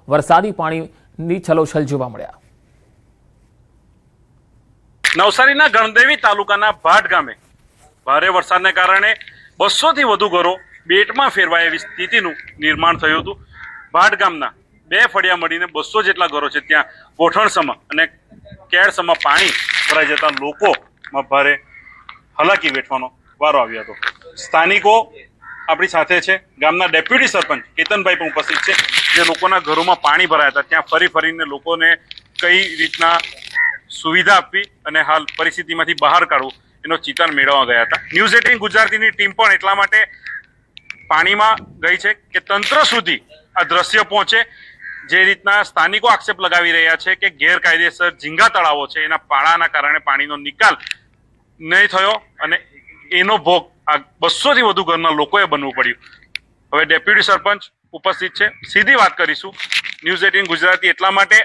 વરસાદી પાણીની છલોછલ જોવા મળ્યા। નવસારીના ગણદેવી તાલુકાના ભાટ ગામે ભારે વરસાદને કારણે 200 થી વધુ ઘરો બેટમાં ફેરવાય એવી સ્થિતિનું નિર્માણ થયું હતું। ભાટ ગામના 2 ફળિયા મળીને 200 જેટલા ઘરો છે, ત્યાં ગોઠણસમાં અને કેળસમાં પાણી ભરાઈ જતા લોકોમાં ભારે હાલાકી વેઠવાનો વારો આવ્યો હતો। સ્થાનિકો આપણી સાથે છે, ગામના ડેપ્યુટી સરપંચ કેતનભાઈ પણ ઉપસ્થિત છે, જે લોકોના ઘરોમાં પાણી ભરાયા હતા ત્યાં ફરી ફરીને લોકોને કઈ રીતના સુવિધા આપવી અને હાલ પરિસ્થિતિમાંથી બહાર કાઢવું એનો ચિતાર મેળવવા ગયા હતા। ન્યૂઝ 18 ગુજરાતીની ટીમ પણ એટલા માટે પાણીમાં ગઈ છે કે તંત્ર સુધી આ દ્રશ્ય પહોંચે। જે રીતના સ્થાનિકો આક્ષેપ લગાવી રહ્યા છે કે ગેરકાયદેસર ઝીંગા તળાવો છે, એના પાળાના કારણે પાણીનો નિકાલ નહીં થયો અને એનો ભોગ આ 200 થી વધુ ઘરના લોકોએ બનવું પડ્યું। હવે ડેપ્યુટી સરપંચ ઉપસ્થિત છે, સીધી વાત કરીશું। ન્યૂઝ 18 ગુજરાતી એટલા માટે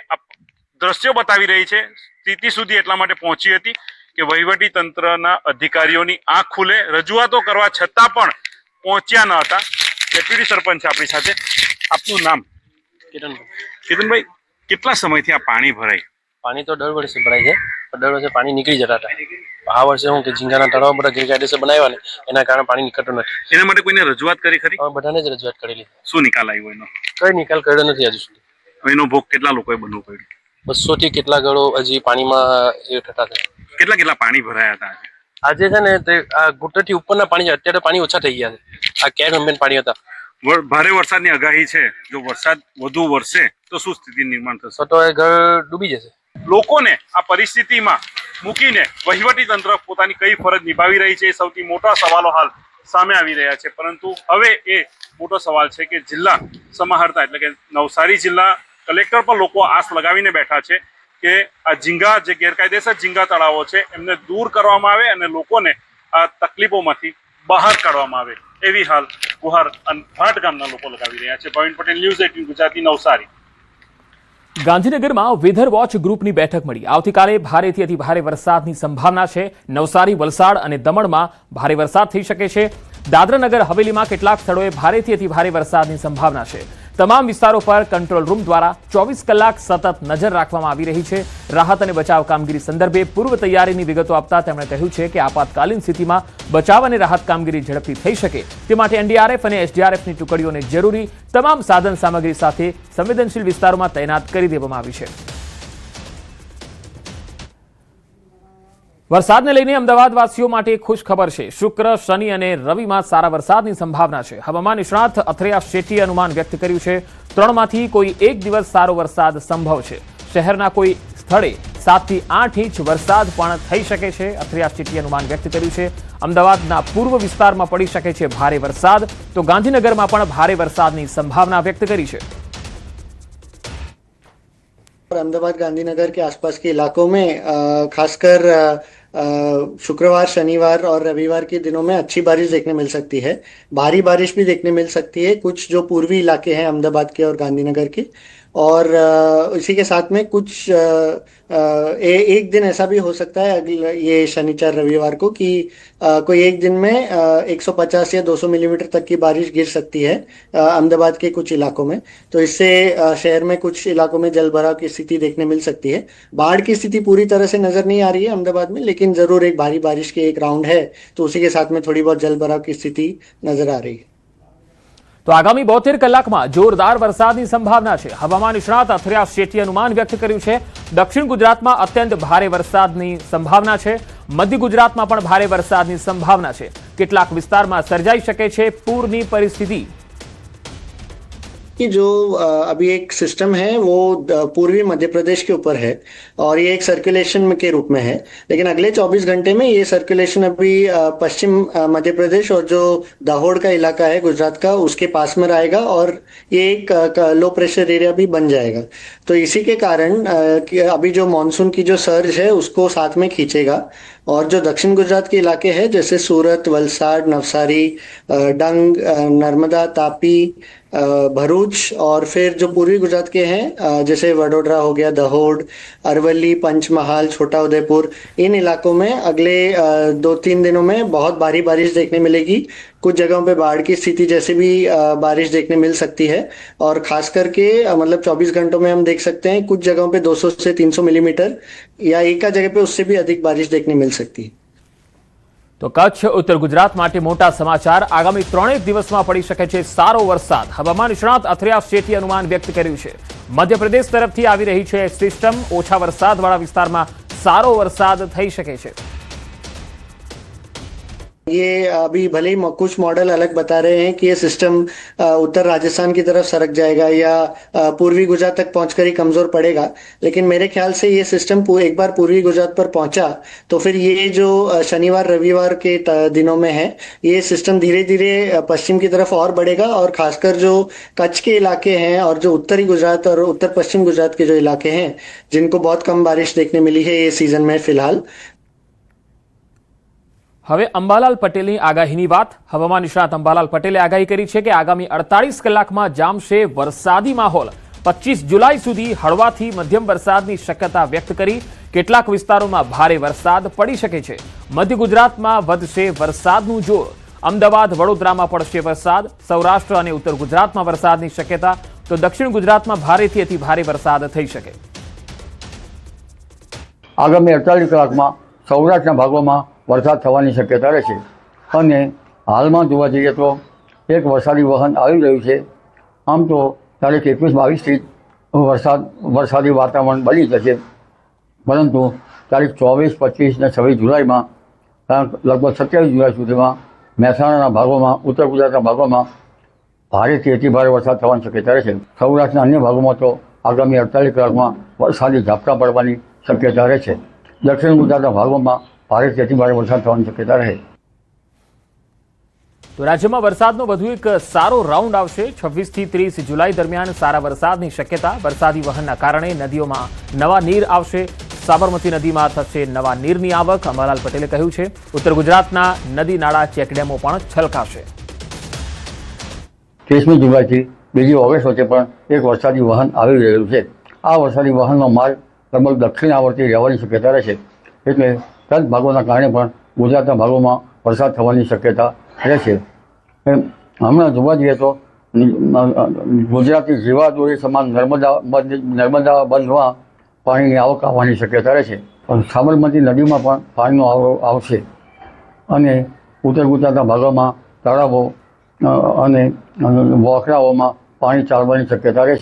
દ્રશ્યો બતાવી રહી છે, સ્થિતિ સુધી એટલા માટે પહોંચી હતી કે વહીવટી તંત્રના અધિકારીઓની આંખ ખુલે, રજૂઆતો કરવા છતાં પણ પહોંચ્યા ન હતા। ડેપ્યુટી સરપંચ છે આપણી સાથે, આપનું નામ? કેતનભાઈ, કેટલા સમયથી આ પાણી ભરાય? પાણી તો દર વર્ષે ભરાય છે, પણ દર વર્ષે પાણી નીકળી જતા હતા। આ વર્ષે શું કે ઝીંગાના તળાવ બધા ગેરકાયદેસર બનાવ્યા ને એના કારણે પાણી નીકળતું નથી। એના માટે કોઈને રજૂઆત કરી ખરી? બધાને જ રજૂઆત કરેલી। શું નિકાલ આવ્યો એનો? કઈ નિકાલ કર્યો નથી હજુ સુધી। એનો ભોગ કેટલા લોકોએ બનવું પડ્યું? 200 થી કેટલા ઘરો હજી પાણીમાં એ થતા હતા। કેટલા પાણી ભરાયા હતા આજે છે ને તે આ ઘૂંટણથી ઉપરના પાણી, અત્યારે પાણી ઓછા થઈ ગયા છે। આ કેર હંમેન પાણી હતા। ભારે વરસાદની આગાહી છે, જો વરસાદ વધુ વરસે તો શું સ્થિતિ નિર્માણ થશે? તો એ ઘર ડૂબી જશે। લોકોને આ પરિસ્થિતિમાં મૂકીને વહીવટી તંત્ર પોતાની કઈ ફરજ નિભાવી રહી છે, એ સૌથી મોટા સવાલો હાલ સામે આવી રહ્યા છે। પરંતુ હવે એ મોટો સવાલ છે કે જિલ્લા સમાહર્તા એટલે કે નવસારી જિલ્લા કલેક્ટર પર લોકો આસ લગાવીને બેઠા છે કે આ ઝીંગા જે ગેરકાયદેસર ઝીંગા તળાવો છે એમને દૂર કરવામાં આવે અને લોકોને આ તકલીફોમાંથી બહાર કાઢવામાં આવે, એવી હાલ ગુહાર ભાટ ગામના લોકો લગાવી રહ્યા છે। પ્રવીણ પટેલ, ન્યૂઝ 18 ગુજરાતી, નવસારી। ગાંધીનગરમાં વેધર વોચ ગ્રુપની બેઠક મળી। આવતીકાલે ભારેથી અતિ ભારે વરસાદની સંભાવના છે। નવસારી, વલસાડ અને દમણમાં ભારે વરસાદ થઈ શકે છે। દાદરા નગર હવેલીમાં કેટલાક સ્થળોએ ભારેથી અતિ ભારે વરસાદની સંભાવના છે। તમામ વિસ્તારો પર કંટ્રોલ રૂમ દ્વારા 24 કલાક સતત નજર રાખવામાં આવી રહી છે। રાહત અને બચાવ કામગીરી સંદર્ભે પૂર્વ તૈયારીની વિગતો આપતા તેમણે કહ્યું છે કે આપાતકાલીન સ્થિતિમાં બચાવ અને રાહત કામગીરી ઝડપથી થઈ શકે તે માટે એનડીઆરએફ અને એસડીઆરએફની ટુકડીઓને જરૂરી તમામ સાધન સામગ્રી સાથે સંવેદનશીલ વિસ્તારોમાં તૈનાત કરી દેવામાં આવી છે। વરસાદને લઈને અમદાવાદવાસીઓ માટે ખુશ ખબર છે। શુક્ર, શનિ અને રવિમાં સારા વરસાદની સંભાવના છે। હવામાન નિષ્ણાત અથરેયા શેટ્ટીએ અનુમાન વ્યક્ત કર્યું છે 3માંથી કોઈ એક દિવસ સારો વરસાદ સંભવ છે। શહેરના કોઈ સ્થળે 7 થી 8 ઇંચ વરસાદ પણ થઈ શકે છે। અથરેયા શેટ્ટીએ અનુમાન વ્યક્ત કર્યું છે। અમદાવાદના પૂર્વ વિસ્તારમાં પડી શકે છે ભારે વરસાદ, તો ગાંધીનગરમાં પણ ભારે વરસાદની સંભાવના વ્યક્ત કરી છે। अहमदाबाद गांधीनगर के आसपास के इलाकों में खासकर शुक्रवार, शनिवार और रविवार के दिनों में अच्छी बारिश देखने मिल सकती है। भारी बारिश भी देखने मिल सकती है कुछ जो पूर्वी इलाके हैं अहमदाबाद के और गांधीनगर के, और इसी के साथ में कुछ एक दिन ऐसा भी हो सकता है ये शनिवार रविवार को कि कोई एक दिन में 150 या 200 मिलीमीटर तक की बारिश गिर सकती है अहमदाबाद के कुछ इलाकों में। तो इससे शहर में कुछ इलाकों में जल भराव की स्थिति देखने मिल सकती है। बाढ़ की स्थिति पूरी तरह से नजर नहीं आ रही है अहमदाबाद में, लेकिन जरूर एक भारी बारिश के एक राउंड है तो उसी के साथ में थोड़ी बहुत जल भराव की स्थिति नजर आ रही है। तो आगामी 72 કલાકમાં જોરદાર વરસાદની સંભાવના છે। હવામાન નિષ્ણાત અથરેયા શેટ્ટીએ અનુમાન વ્યક્ત કર્યું છે। દક્ષિણ ગુજરાતમાં અત્યંત ભારે વરસાદની સંભાવના છે। મધ્ય ગુજરાતમાં પણ ભારે વરસાદની સંભાવના છે। કેટલાક વિસ્તારમાં સર્જાઈ શકે છે પૂરની પરિસ્થિતિ। कि जो अभी एक सिस्टम है वो पूर्वी मध्य प्रदेश के ऊपर है और ये एक सर्कुलेशन के रूप में है, लेकिन अगले 24 घंटे में ये सर्कुलेशन अभी पश्चिम मध्य प्रदेश और जो दाहोद का इलाका है गुजरात का उसके पास में रहेगा और ये एक लो प्रेशर एरिया भी बन जाएगा। तो इसी के कारण अभी जो मानसून की जो सर्ज है उसको साथ में खींचेगा और जो दक्षिण गुजरात के इलाके हैं जैसे सूरत, वलसाड, नवसारी, डंग, नर्मदा, तापी, भरूच और फिर जो पूर्वी गुजरात के हैं जैसे वडोदरा हो गया, दाहोद, अरवली, पंचमहाल, छोटा उदयपुर, इन इलाकों में अगले 2-3 दिनों में बहुत भारी बारिश देखने मिलेगी कुछ जगहों पे बाढ़ की स्थिति जैसे भी बारिश देखने मिल सकती है। और खास करके मतलब 24 घंटों में हम देख सकते हैं कुछ जगहों पे 200 से 300 मिलीमीटर या एक जगह पे उससे भी अधिक बारिश देखने मिल सकती है। તો કચ્છ ઉત્તર ગુજરાત માટે મોટા સમાચાર આગામી 3 દિવસમાં પડી શકે છે સારો વરસાદ હવામાન નિષ્ણાત અથરિયા શેઠી અનુમાન વ્યક્ત કર્યું છે મધ્યપ્રદેશ તરફથી આવી રહી છે સિસ્ટમ ઓછા વરસાદવાળા વિસ્તારમાં સારો વરસાદ થઈ શકે છે ये अभी भले ही कुछ मॉडल अलग बता रहे हैं कि ये सिस्टम उत्तर राजस्थान की तरफ सरक जाएगा या पूर्वी गुजरात तक पहुंचकर ही कमजोर पड़ेगा, लेकिन मेरे ख्याल से ये सिस्टम एक बार पूर्वी गुजरात पर पहुंचा तो फिर ये जो शनिवार रविवार के दिनों में है ये सिस्टम धीरे धीरे पश्चिम की तरफ और बढ़ेगा और खासकर जो कच्छ के इलाके हैं और जो उत्तरी गुजरात और उत्तर पश्चिम गुजरात के जो इलाके हैं जिनको बहुत कम बारिश देखने मिली है ये सीजन में फिलहाल। હવે અંબાલાલ પટેલની આગાહીની વાત હવામાન નિષ્ણાત અંબાલાલ પટેલે આગાહી કરી છે કે આગામી 48 કલાકમાં જામશે વરસાદી માહોલ 25 જુલાઈ સુધી હળવાથી મધ્યમ વરસાદની શક્યતા વ્યક્ત કરી કેટલાક વિસ્તારોમાં ભારે વરસાદ પડી શકે છે મધ્ય ગુજરાતમાં વધશે વરસાદનું જોર અમદાવાદ વડોદરામાં પડશે વરસાદ સૌરાષ્ટ્ર અને ઉત્તર ગુજરાતમાં વરસાદની શક્યતા તો દક્ષિણ ગુજરાતમાં ભારેથી અતિ ભારે વરસાદ થઈ શકે આગામી 48 કલાકમાં સૌરાષ્ટ્રના ભાગોમાં વરસાદ થવાની શક્યતા રહેશે અને હાલમાં જોવા જઈએ તો એક વરસાદી વહન આવી રહ્યું છે આમ તો તારીખ 21-22થી વરસાદી વાતાવરણ બની જશે પરંતુ તારીખ 24, 25 અને 26 જુલાઈમાં લગભગ 27 જુલાઈ સુધીમાં મહેસાણાના ભાગોમાં ઉત્તર ગુજરાતના ભાગોમાં ભારેથી અતિ ભારે વરસાદ થવાની શક્યતા રહેશે સૌરાષ્ટ્રના અન્ય ભાગોમાં તો આગામી 48 કલાકમાં વરસાદી ઝાપટા પડવાની શક્યતા રહેશે દક્ષિણ ગુજરાતના ભાગોમાં ભારેથી અતિ ભારે વરસાદ થવાની શક્યતા રહે તો રાજ્યમાં વરસાદનો વધુ એક સારો રાઉન્ડ આવશે 26 થી 30 જુલાઈ દરમિયાન સારા વરસાદની શક્યતા વરસાદી વહનના કારણે નદીઓમાં નવા નીર આવશે સાબરમતી નદીમાં થશે નવા નીરની આવક અંબાલાલ પટેલે કહ્યું છે ઉત્તર ગુજરાતના નદી નાળા ચેકડેમો પણ છલકાશે 30મી જુલાઈથી 2 ઓગસ્ટ વચ્ચે પણ એક વરસાદી વહન આવી રહ્યું છે આ વરસાદી વહનનો માર્ગ લગભગ દક્ષિણ આવર્તી રહેવાની શક્યતા રહેશે એટલે કચ્છ ભાગોના કારણે પણ ગુજરાતના ભાગોમાં વરસાદ થવાની શક્યતા રહેશે હમણાં જોવા જઈએ તો ગુજરાતની જીવાદોરી સમાન નર્મદા બંધમાં પાણીની આવક આવવાની શક્યતા રહેશે પણ સાબરમતી નદીમાં પણ પાણીનો આવરો આવશે અને ઉત્તર ગુજરાતના ભાગોમાં તળાવો અને વોકરાઓમાં પાણી ચાલવાની શક્યતા રહેશે